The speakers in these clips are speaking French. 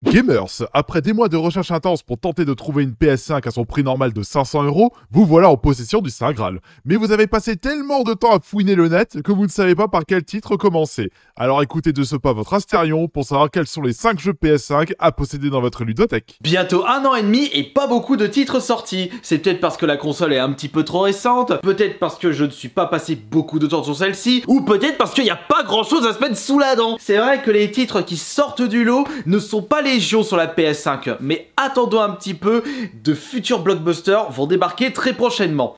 Gamers, après des mois de recherche intense pour tenter de trouver une PS5 à son prix normal de 500 €, vous voilà en possession du Saint Graal. Mais vous avez passé tellement de temps à fouiner le net que vous ne savez pas par quel titre commencer. Alors écoutez de ce pas votre Astérion pour savoir quels sont les 5 jeux PS5 à posséder dans votre ludothèque. Bientôt 1 an et demi et pas beaucoup de titres sortis. C'est peut-être parce que la console est un petit peu trop récente, peut-être parce que je ne suis pas passé beaucoup de temps sur celle-ci, ou peut-être parce qu'il n'y a pas grand chose à se mettre sous la dent. C'est vrai que les titres qui sortent du lot ne sont pas légion sur la PS5, mais attendons un petit peu, de futurs blockbusters vont débarquer très prochainement.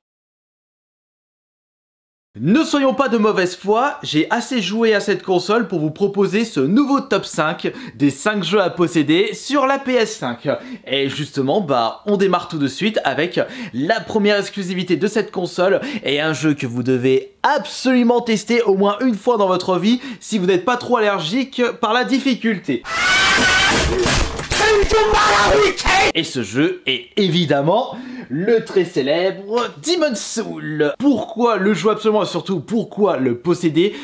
Ne soyons pas de mauvaise foi, j'ai assez joué à cette console pour vous proposer ce nouveau top 5 des 5 jeux à posséder sur la PS5. Et justement, on démarre tout de suite avec la première exclusivité de cette console et un jeu que vous devez absolument tester au moins une fois dans votre vie si vous n'êtes pas trop allergique par la difficulté. Et ce jeu est évidemment le très célèbre Demon's Souls. Pourquoi le jouer absolument et surtout pourquoi le posséder?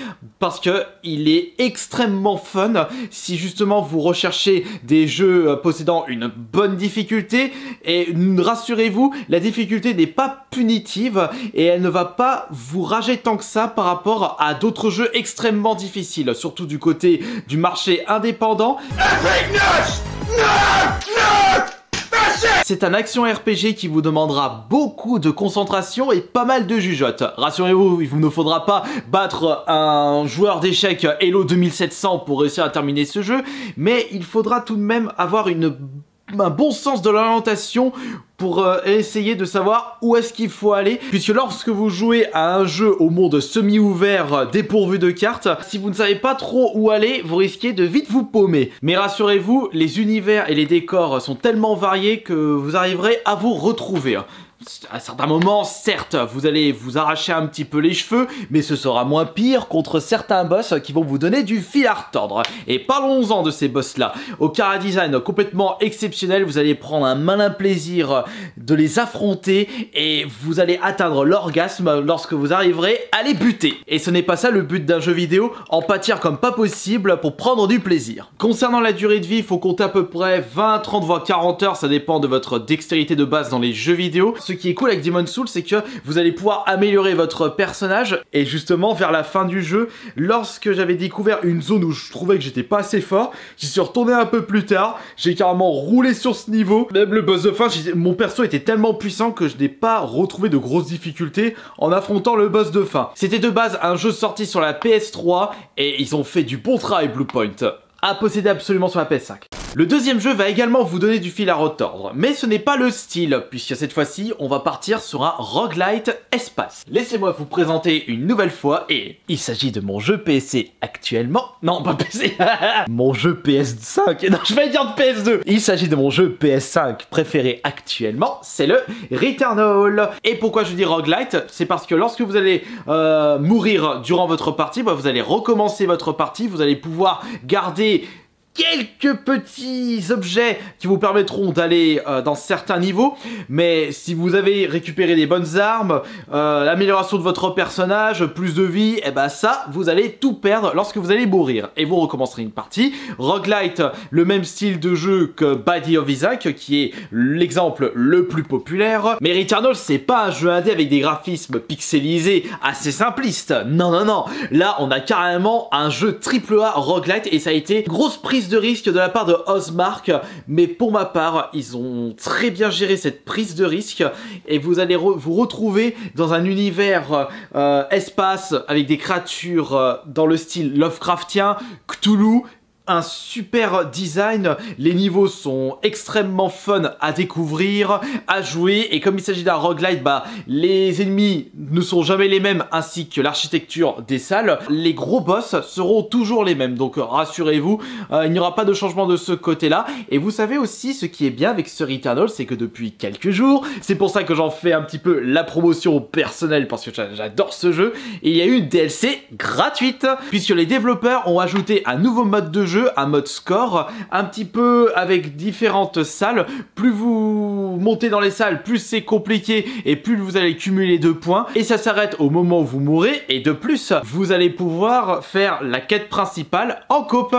Parce que il est extrêmement fun si justement vous recherchez des jeux possédant une bonne difficulté. Et rassurez-vous, la difficulté n'est pas punitive et elle ne va pas vous rager tant que ça par rapport à d'autres jeux extrêmement difficiles, surtout du côté du marché indépendant. C'est un action RPG qui vous demandera beaucoup de concentration et pas mal de jugeote. Rassurez-vous, il vous ne faudra pas battre un joueur d'échecs Elo 2700 pour réussir à terminer ce jeu, mais il faudra tout de même avoir un bon sens de l'orientation pour essayer de savoir où est-ce qu'il faut aller, puisque lorsque vous jouez à un jeu au monde semi-ouvert dépourvu de cartes, si vous ne savez pas trop où aller, vous risquez de vite vous paumer. Mais rassurez-vous, les univers et les décors sont tellement variés que vous arriverez à vous retrouver. À certains moments, certes, vous allez vous arracher un petit peu les cheveux, mais ce sera moins pire contre certains boss qui vont vous donner du fil à retordre. Et parlons-en de ces boss-là. Au chara design complètement exceptionnel, vous allez prendre un malin plaisir de les affronter et vous allez atteindre l'orgasme lorsque vous arriverez à les buter. Et ce n'est pas ça le but d'un jeu vidéo, en pâtir comme pas possible pour prendre du plaisir. Concernant la durée de vie, il faut compter à peu près 20, 30 voire 40 heures, ça dépend de votre dextérité de base dans les jeux vidéo. Ce qui est cool avec Demon's Souls, c'est que vous allez pouvoir améliorer votre personnage. Et justement, vers la fin du jeu, lorsque j'avais découvert une zone où je trouvais que j'étais pas assez fort, j'y suis retourné un peu plus tard, j'ai carrément roulé sur ce niveau. Même le boss de fin, mon perso était tellement puissant que je n'ai pas retrouvé de grosses difficultés en affrontant le boss de fin. C'était de base un jeu sorti sur la PS3 et ils ont fait du bon travail, Bluepoint. À posséder absolument sur la PS5. Le deuxième jeu va également vous donner du fil à retordre, mais ce n'est pas le style, puisque cette fois-ci, on va partir sur un roguelite espace. Laissez-moi vous présenter une nouvelle fois, et il s'agit de mon jeu PC actuellement... Non, pas PC mon jeu PS5, non, je vais dire de PS2. Il s'agit de mon jeu PS5 préféré actuellement, c'est le Returnal. Et pourquoi je dis roguelite? C'est parce que lorsque vous allez mourir durant votre partie, vous allez recommencer votre partie, vous allez pouvoir garder quelques petits objets qui vous permettront d'aller dans certains niveaux, mais si vous avez récupéré des bonnes armes, l'amélioration de votre personnage, plus de vie, et ça, vous allez tout perdre lorsque vous allez mourir, et vous recommencerez une partie. Roguelite, le même style de jeu que Body of Isaac, qui est l'exemple le plus populaire, mais Returnal, c'est pas un jeu indé avec des graphismes pixelisés assez simplistes, non, non, non, là, on a carrément un jeu AAA roguelite, et ça a été une grosse prise de risque de la part de Ozmark, mais pour ma part, ils ont très bien géré cette prise de risque et vous allez vous retrouver dans un univers espace avec des créatures dans le style Lovecraftien, Cthulhu. Un super design, les niveaux sont extrêmement fun à découvrir, à jouer, et comme il s'agit d'un roguelite, les ennemis ne sont jamais les mêmes, ainsi que l'architecture des salles. Les gros boss seront toujours les mêmes, donc rassurez-vous, il n'y aura pas de changement de ce côté-là. Et vous savez aussi, ce qui est bien avec ce Returnal, c'est que depuis quelques jours, c'est pour ça que j'en fais un petit peu la promotion personnelle, parce que j'adore ce jeu, et il y a eu une DLC gratuite, puisque les développeurs ont ajouté un nouveau mode de jeu, un mode score, un petit peu avec différentes salles. Plus vous montez dans les salles, plus c'est compliqué et plus vous allez cumuler de points. Et ça s'arrête au moment où vous mourrez. Et de plus, vous allez pouvoir faire la quête principale en coop.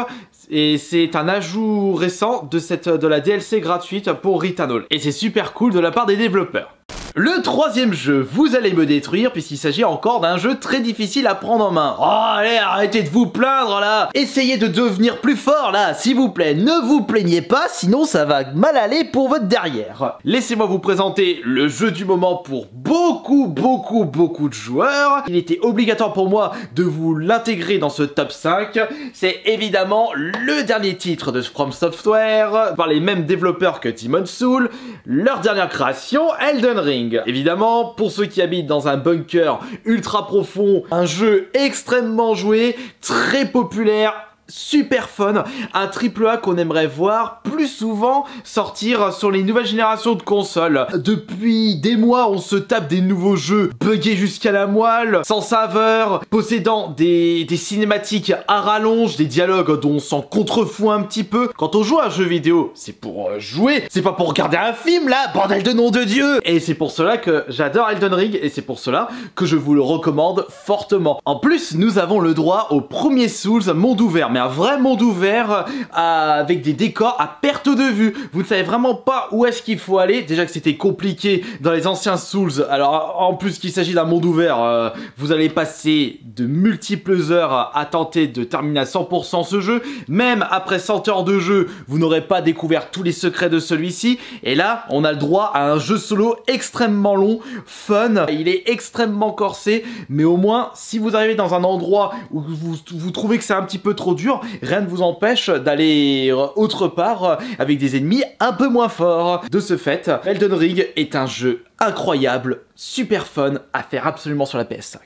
Et c'est un ajout récent de la DLC gratuite pour Returnal. Et c'est super cool de la part des développeurs. Le troisième jeu, vous allez me détruire puisqu'il s'agit encore d'un jeu très difficile à prendre en main. Oh allez, arrêtez de vous plaindre là. Essayez de devenir plus fort là, s'il vous plaît. Ne vous plaignez pas, sinon ça va mal aller pour votre derrière. Laissez-moi vous présenter le jeu du moment pour beaucoup de joueurs. Il était obligatoire pour moi de vous l'intégrer dans ce top 5. C'est évidemment le dernier titre de From Software, par les mêmes développeurs que Demon's Souls, leur dernière création, Elden Ring. Évidemment, pour ceux qui habitent dans un bunker ultra profond, un jeu extrêmement joué, très populaire, super fun, un AAA qu'on aimerait voir plus souvent sortir sur les nouvelles générations de consoles. Depuis des mois, on se tape des nouveaux jeux buggés jusqu'à la moelle, sans saveur, possédant des cinématiques à rallonge, des dialogues dont on s'en contrefout un petit peu. Quand on joue à un jeu vidéo, c'est pour jouer, c'est pas pour regarder un film là, bordel de nom de Dieu. Et c'est pour cela que j'adore Elden Ring et c'est pour cela que je vous le recommande fortement. En plus, nous avons le droit au premier Souls monde ouvert, un vrai monde ouvert avec des décors à perte de vue. Vous ne savez vraiment pas où est-ce qu'il faut aller. Déjà que c'était compliqué dans les anciens Souls. Alors en plus qu'il s'agit d'un monde ouvert, vous allez passer de multiples heures à tenter de terminer à 100% ce jeu. Même après 100 heures de jeu, vous n'aurez pas découvert tous les secrets de celui-ci. Et là, on a le droit à un jeu solo extrêmement long, fun. Il est extrêmement corsé, mais au moins, si vous arrivez dans un endroit où vous trouvez que c'est un petit peu trop dur, rien ne vous empêche d'aller autre part avec des ennemis un peu moins forts. De ce fait, Elden Ring est un jeu incroyable, super fun à faire absolument sur la PS5.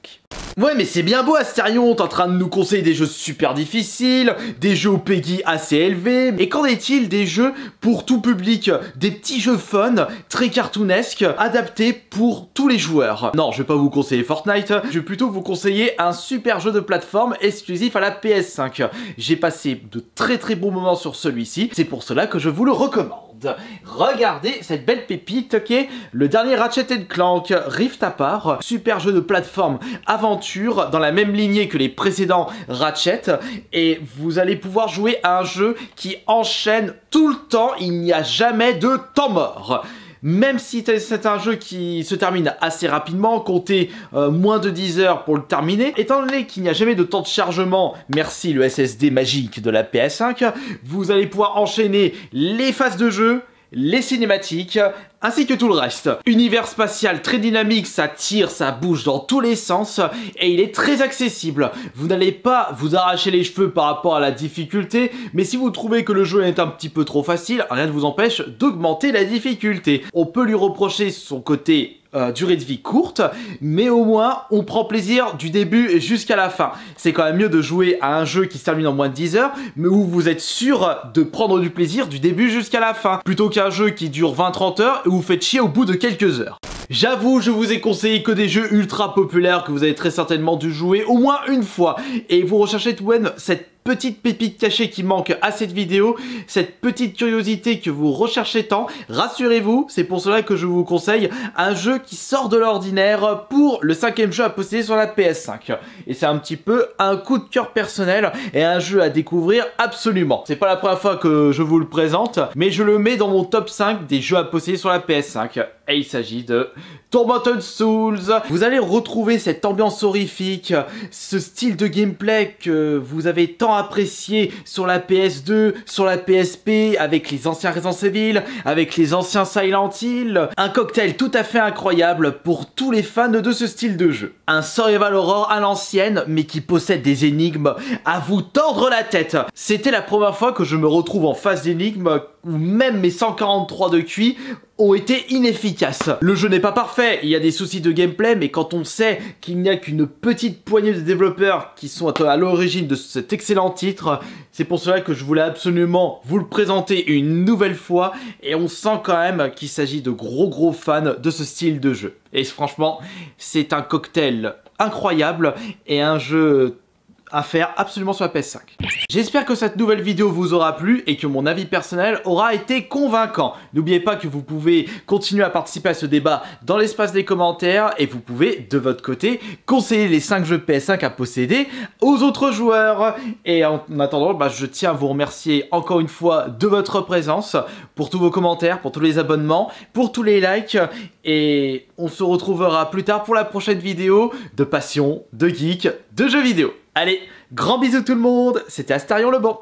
Ouais, mais c'est bien beau Asterion, t'es en train de nous conseiller des jeux super difficiles, des jeux au PEGI assez élevés, et qu'en est-il des jeux pour tout public, des petits jeux fun, très cartoonesques, adaptés pour tous les joueurs? Non, je vais pas vous conseiller Fortnite, je vais plutôt vous conseiller un super jeu de plateforme exclusif à la PS5. J'ai passé de très bons moments sur celui-ci, c'est pour cela que je vous le recommande. Regardez cette belle pépite qui est le dernier Ratchet & Clank Rift Apart, super jeu de plateforme aventure dans la même lignée que les précédents Ratchet, et vous allez pouvoir jouer à un jeu qui enchaîne tout le temps, il n'y a jamais de temps mort. Même si c'est un jeu qui se termine assez rapidement, comptez moins de 10 heures pour le terminer, étant donné qu'il n'y a jamais de temps de chargement, merci le SSD magique de la PS5, vous allez pouvoir enchaîner les phases de jeu, les cinématiques, ainsi que tout le reste. Univers spatial très dynamique, ça tire, ça bouge dans tous les sens, et il est très accessible. Vous n'allez pas vous arracher les cheveux par rapport à la difficulté, mais si vous trouvez que le jeu est un petit peu trop facile, rien ne vous empêche d'augmenter la difficulté. On peut lui reprocher son côté durée de vie courte, mais au moins on prend plaisir du début jusqu'à la fin. C'est quand même mieux de jouer à un jeu qui se termine en moins de 10 heures, mais où vous êtes sûr de prendre du plaisir du début jusqu'à la fin, plutôt qu'un jeu qui dure 20-30 heures et où vous faites chier au bout de quelques heures. J'avoue, je vous ai conseillé que des jeux ultra populaires que vous avez très certainement dû jouer au moins une fois, et vous recherchez tout de même cette petite pépite cachée qui manque à cette vidéo, cette petite curiosité que vous recherchez tant, rassurez-vous, c'est pour cela que je vous conseille un jeu qui sort de l'ordinaire pour le 5e jeu à posséder sur la PS5. Et c'est un petit peu un coup de cœur personnel et un jeu à découvrir absolument. C'est pas la première fois que je vous le présente, mais je le mets dans mon top 5 des jeux à posséder sur la PS5. Et il s'agit de Tormented Souls. Vous allez retrouver cette ambiance horrifique, ce style de gameplay que vous avez tant apprécié sur la PS2, sur la PSP, avec les anciens Resident Evil, avec les anciens Silent Hill. Un cocktail tout à fait incroyable pour tous les fans de ce style de jeu. Un survival horror à l'ancienne, mais qui possède des énigmes à vous tordre la tête. C'était la première fois que je me retrouve en face d'énigmes où même mes 143 de QI ont été inefficaces. Le jeu n'est pas parfait, il y a des soucis de gameplay, mais quand on sait qu'il n'y a qu'une petite poignée de développeurs qui sont à l'origine de cet excellent titre, c'est pour cela que je voulais absolument vous le présenter une nouvelle fois, et on sent quand même qu'il s'agit de gros fans de ce style de jeu. Et franchement, c'est un cocktail incroyable et un jeu à faire absolument sur la PS5. J'espère que cette nouvelle vidéo vous aura plu et que mon avis personnel aura été convaincant. N'oubliez pas que vous pouvez continuer à participer à ce débat dans l'espace des commentaires et vous pouvez, de votre côté, conseiller les 5 jeux PS5 à posséder aux autres joueurs. Et en attendant, je tiens à vous remercier encore une fois de votre présence, pour tous vos commentaires, pour tous les abonnements, pour tous les likes. Et on se retrouvera plus tard pour la prochaine vidéo de passion, de geek, de jeux vidéo. Allez, grand bisous tout le monde, c'était Astarion le Bon.